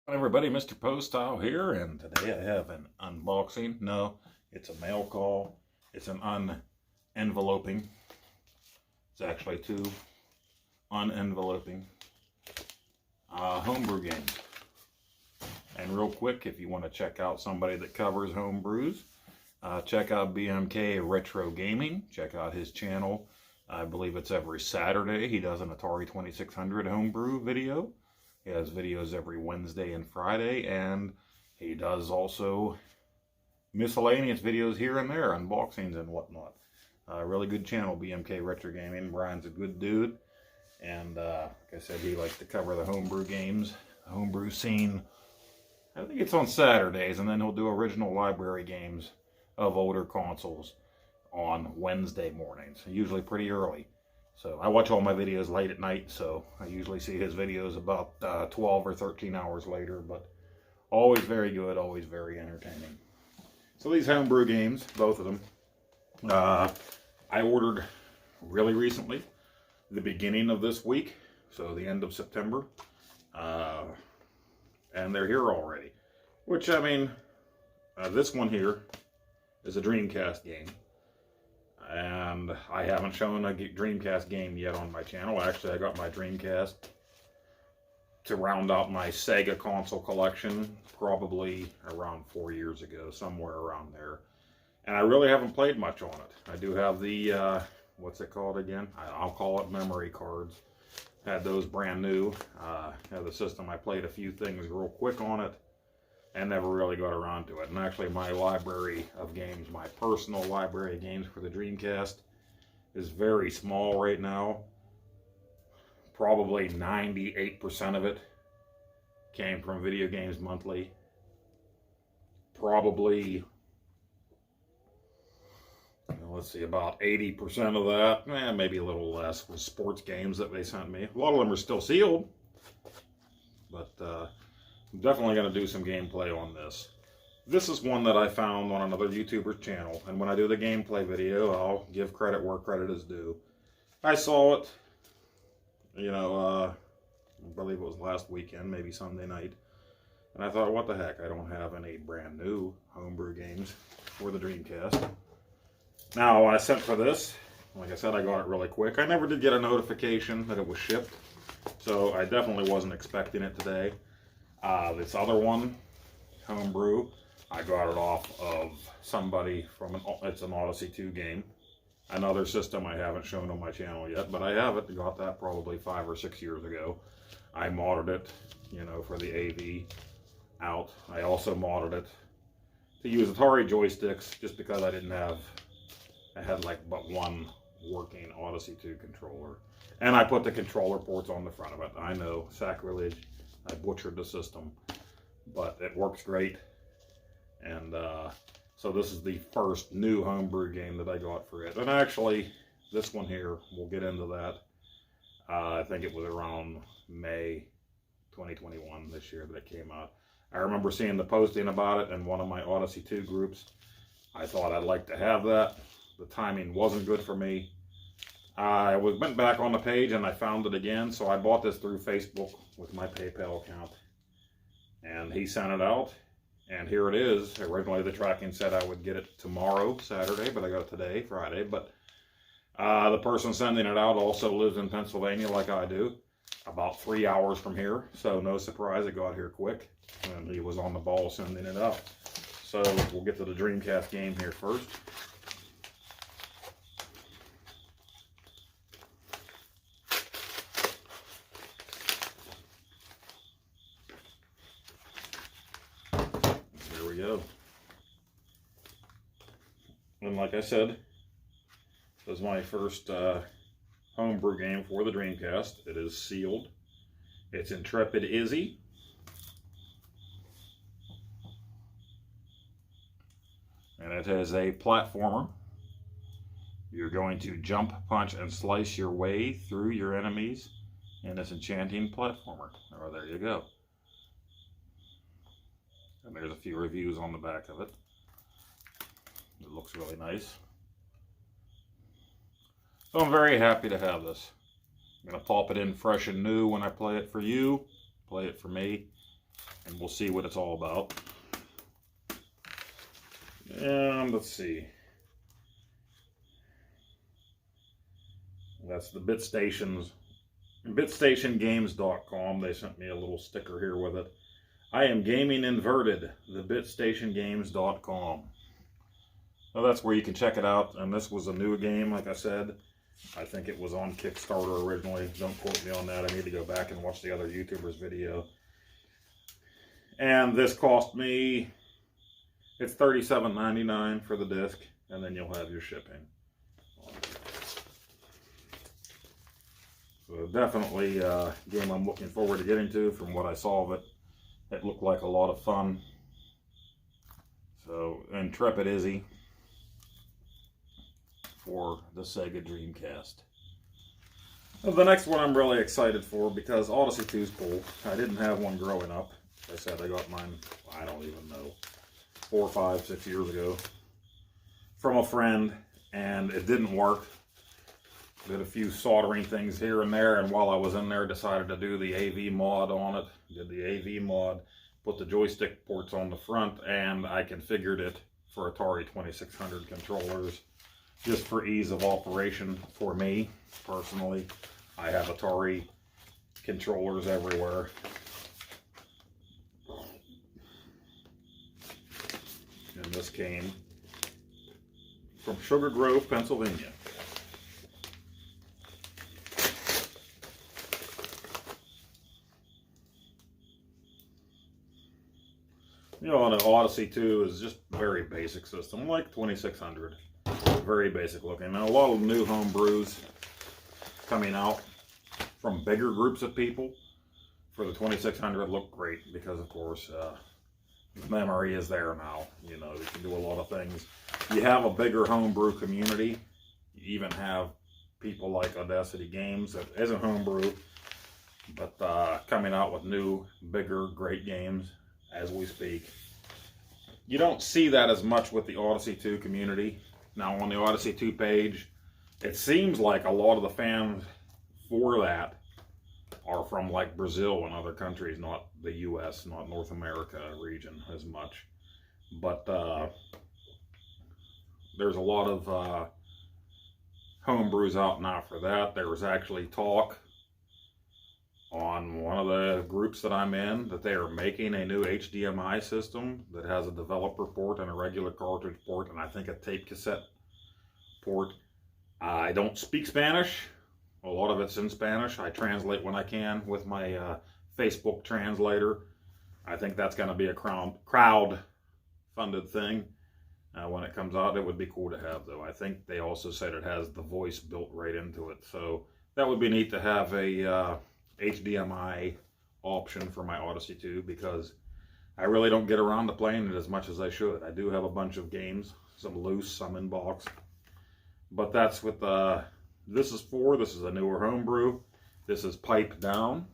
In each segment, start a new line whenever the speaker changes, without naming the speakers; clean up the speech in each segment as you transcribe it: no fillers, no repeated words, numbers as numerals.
Hi everybody, Mr. Poestyle here, and today I have an unboxing. No, it's a mail call. It's an unenveloping. It's actually two unenveloping homebrew games. And real quick, if you want to check out somebody that covers homebrews, check out BMK Retro Gaming. Check out his channel. I believe it's every Saturday. He does an Atari 2600 homebrew video. He has videos every Wednesday and Friday, and he does also miscellaneous videos here and there, unboxings and whatnot. Really good channel, BMK Retro Gaming. Brian's a good dude, and like I said, he likes to cover the homebrew games, the homebrew scene. I think it's on Saturdays, and then he'll do original library games of older consoles on Wednesday mornings, usually pretty early. So I watch all my videos late at night, so I usually see his videos about 12 or 13 hours later, but always very good, always very entertaining. So these homebrew games, both of them, I ordered really recently, the beginning of this week, so the end of September, and they're here already. Which, I mean, this one here is a Dreamcast game. And I haven't shown a Dreamcast game yet on my channel. Actually, I got my Dreamcast to round out my Sega console collection probably around 4 years ago, somewhere around there. And I really haven't played much on it. I do have the, what's it called again? I'll call it memory cards. Had those brand new. Had the system. I played a few things real quick on it and never really got around to it. And actually my library of games, my personal library of games for the Dreamcast is very small right now. Probably 98% of it came from Video Games Monthly. Probably, let's see, about 80% of that, maybe a little less, was sports games that they sent me. A lot of them are still sealed, but I'm definitely going to do some gameplay on this. This is one that I found on another YouTuber's channel, and when I do the gameplay video, I'll give credit where credit is due. I saw it, I believe it was last weekend, maybe Sunday night, and I thought, what the heck, I don't have any brand new homebrew games for the Dreamcast. Now, when I sent for this, like I said, I got it really quick. I never did get a notification that it was shipped, so I definitely wasn't expecting it today. This other one, Homebrew, I got it off of somebody from it's an Odyssey² game. Another system I haven't shown on my channel yet, but I have it. Got that probably 5 or 6 years ago. I modded it, for the AV out. I also modded it to use Atari joysticks just because I had like but one working Odyssey² controller. And I put the controller ports on the front of it. I know, sacrilege. I butchered the system, but it works great. And so this is the first new homebrew game that I got for it. And actually, this one here, we'll get into that. I think it was around May 2021 this year that it came out. I remember seeing the posting about it in one of my Odyssey² groups. I thought I'd like to have that. The timing wasn't good for me. I went back on the page and I found it again, so I bought this through Facebook with my PayPal account. And he sent it out, and here it is. Originally the tracking said I would get it tomorrow, Saturday, but I got it today, Friday. But the person sending it out also lives in Pennsylvania like I do, about 3 hours from here. So no surprise, it got here quick, and he was on the ball sending it out. So we'll get to the Dreamcast game here first. Go. And like I said, this is my first homebrew game for the Dreamcast. It is sealed. It's Intrepid Izzy. And it is a platformer. You're going to jump, punch, and slice your way through your enemies in this enchanting platformer. Oh, there you go. And there's a few reviews on the back of it. It looks really nice. So I'm very happy to have this. I'm going to pop it in fresh and new when I play it for you, play it for me. and we'll see what it's all about. And let's see. That's the BitStation's BitStationGames.com. They sent me a little sticker here with it. I am gaming inverted, the BitStationGames.com. So that's where you can check it out. And this was a new game, like I said. I think it was on Kickstarter originally. Don't quote me on that. I need to go back and watch the other YouTuber's video. And this cost me, it's $37.99 for the disc, and then you'll have your shipping. So definitely a game I'm looking forward to getting to. From what I saw of it, it looked like a lot of fun. So, Intrepid Izzy for the Sega Dreamcast. Well, the next one I'm really excited for because Odyssey 2 is cool. I didn't have one growing up. Like I said, I got mine, I don't even know, 4, 5, 6 years ago from a friend, and it didn't work. Did a few soldering things here and there, and while I was in there, decided to do the AV mod on it. Did the AV mod, put the joystick ports on the front, and I configured it for Atari 2600 controllers, just for ease of operation for me, personally. I have Atari controllers everywhere. And this came from Sugar Grove, Pennsylvania. You know, the Odyssey 2 is just a very basic system, like 2600. Very basic looking. Now, a lot of new homebrews coming out from bigger groups of people for the 2600 look great because, of course, memory is there now. You know, you can do a lot of things. You have a bigger homebrew community. You even have people like Odyssey Games that isn't homebrew, but coming out with new, bigger, great games as we speak. You don't see that as much with the Odyssey 2 community. Now, on the Odyssey 2 page, it seems like a lot of the fans for that are from like Brazil and other countries, not the US, not North America region as much. But there's a lot of homebrews out now for that. There was actually talk on one of the groups that I'm in that they are making a new HDMI system that has a developer port and a regular cartridge port, and I think a tape cassette port. I don't speak Spanish. A lot of it's in Spanish. I translate when I can with my Facebook translator. I think that's going to be a crowd-funded thing when it comes out. It would be cool to have, though. I think they also said it has the voice built right into it, so that would be neat to have a HDMI option for my Odyssey 2 because I really don't get around to playing it as much as I should. I do have a bunch of games, some loose, some in box, but that's what this is for. This is a newer homebrew. This is Pipe Down,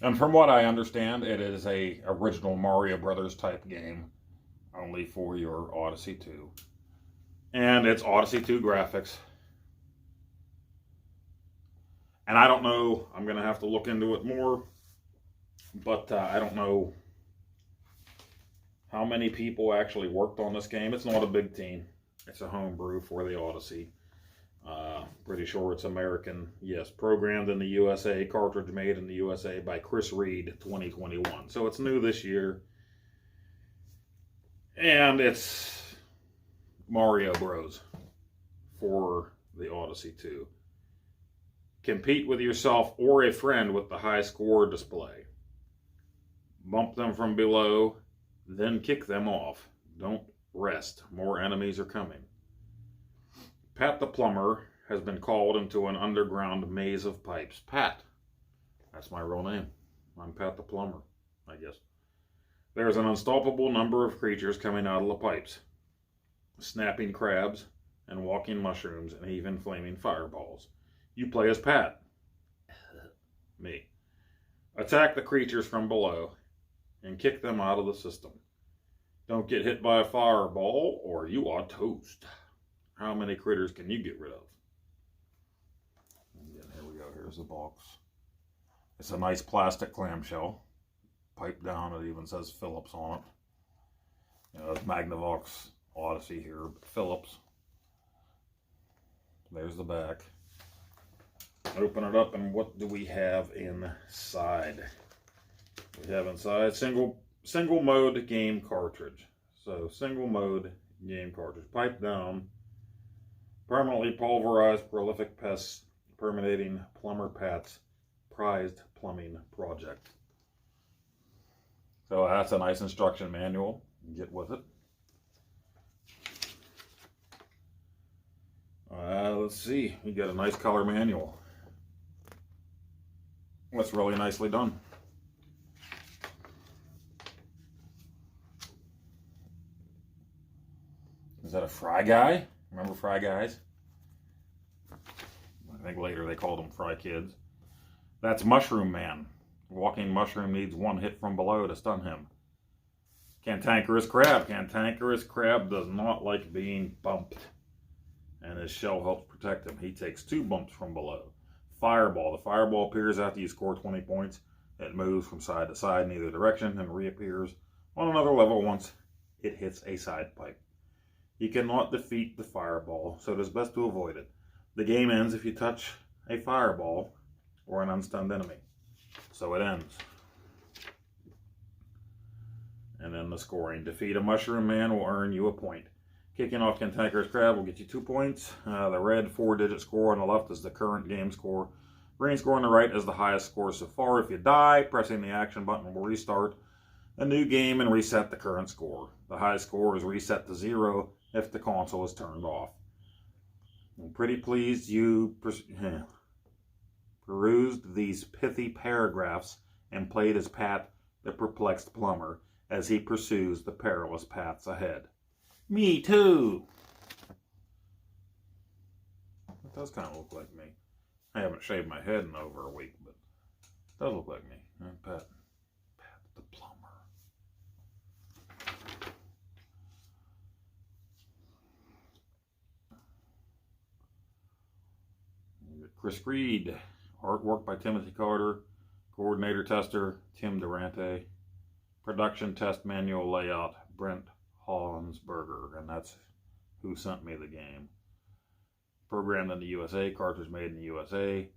and from what I understand, it is a original Mario Brothers type game, only for your Odyssey 2, and it's Odyssey 2 graphics. And I don't know, I'm going to have to look into it more, but I don't know how many people actually worked on this game. It's not a big team. It's a homebrew for the Odyssey. Pretty sure it's American. Yes, programmed in the USA, cartridge made in the USA by Chris Reed, 2021. So it's new this year. And it's Mario Bros. For the Odyssey 2. Compete with yourself or a friend with the high score display. Bump them from below, then kick them off. Don't rest. More enemies are coming. Pat the Plumber has been called into an underground maze of pipes. Pat. That's my real name. I'm Pat the Plumber, I guess. There's an unstoppable number of creatures coming out of the pipes. Snapping crabs and walking mushrooms and even flaming fireballs. You play as Pat. Me. Attack the creatures from below and kick them out of the system. Don't get hit by a fireball or you are toast. How many critters can you get rid of? Again, here we go. Here's the box. It's a nice plastic clamshell. pipe down. It even says Philips on it. You know, it's Magnavox Odyssey here, but Philips. There's the back. Open it up, and what do we have inside? We have inside single mode game cartridge. So single mode game cartridge. Pipe down. Permanently pulverized prolific pests. Permeating plumber Pat's prized plumbing project. So that's a nice instruction manual. Get with it. Let's see. You got a nice color manual. That's really nicely done. Is that a Fry Guy? Remember Fry Guys? I think later they called them Fry Kids. That's Mushroom Man. Walking mushroom needs one hit from below to stun him. Cantankerous Crab. Cantankerous Crab does not like being bumped, and his shell helps protect him. He takes 2 bumps from below. Fireball. The fireball appears after you score 20 points. It moves from side to side in either direction and reappears on another level once it hits a side pipe. You cannot defeat the fireball, so it is best to avoid it. The game ends if you touch a fireball or an unstunned enemy. So it ends. And then the scoring. Defeat a Mushroom Man will earn you a point. Kicking off Cantankerous Crab will get you 2 points. The red 4-digit score on the left is the current game score. Green score on the right is the highest score so far. If you die, pressing the action button will restart a new game and reset the current score. The highest score is reset to 0 if the console is turned off. I'm pretty pleased you perused these pithy paragraphs and played as Pat, the perplexed plumber, as he pursues the perilous paths ahead. Me too! It does kind of look like me. I haven't shaved my head in over a week, but it does look like me. Pat the plumber. Chris Reed, artwork by Timothy Carter, coordinator tester Tim Durante, production test manual layout Brent Hollensberger, and that's who sent me the game. Programmed in the USA, cartridge made in the USA.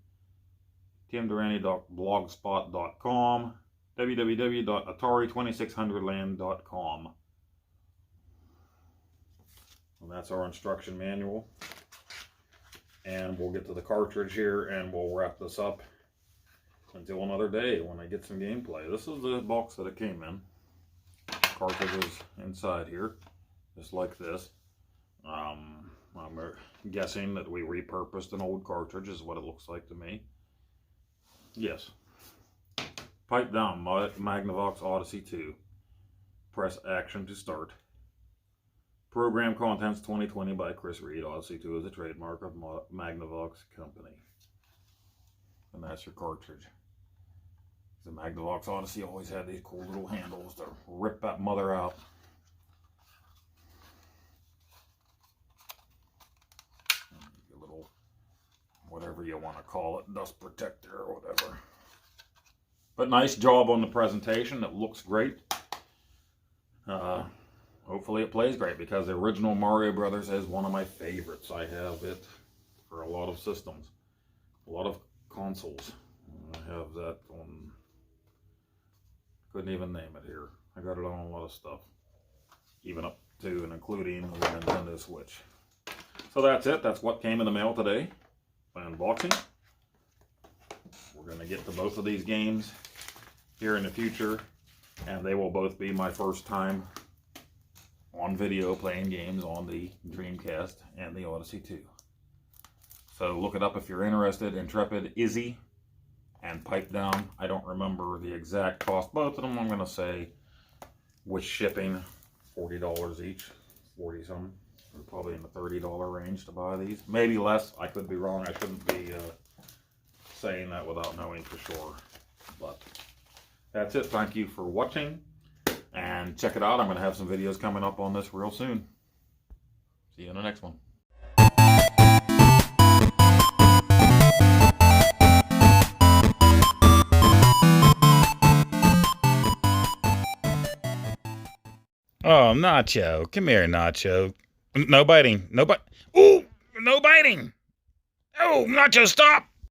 timdurante.blogspot.com, www.atari2600land.com. And that's our instruction manual. And we'll get to the cartridge here and we'll wrap this up until another day when I get some gameplay. This is the box that it came in. Cartridges inside here, just like this. I'm guessing that we repurposed an old cartridge is what it looks like to me. Yes. Pipe down, Magnavox Odyssey 2. Press action to start. Program Contents 2020 by Chris Reed. Odyssey 2 is a trademark of Magnavox Company. And that's your cartridge. The Magnavox Odyssey always had these cool little handles to rip that mother out. A little, whatever you want to call it, dust protector or whatever. But nice job on the presentation. It looks great. Hopefully it plays great, because the original Mario Brothers is one of my favorites. I have it for a lot of systems, a lot of consoles. I have that on, couldn't even name it here. I got it on a lot of stuff, even up to and including the Nintendo Switch. So that's it. That's what came in the mail today by unboxing. We're going to get to both of these games here in the future, and they will both be my first time on video playing games on the Dreamcast and the Odyssey 2. So look it up if you're interested. Intrepid Izzy and Pipe Down. I don't remember the exact cost. Both of them, I'm going to say, with shipping, $40 each. 40 some. We're probably in the $30 range to buy these. Maybe less. I could be wrong. I shouldn't be saying that without knowing for sure. But that's it. Thank you for watching. And check it out. I'm going to have some videos coming up on this real soon. See you in the next one. Oh, Nacho. Come here, Nacho. No biting. No bite. Ooh, no biting. Oh, Nacho, stop.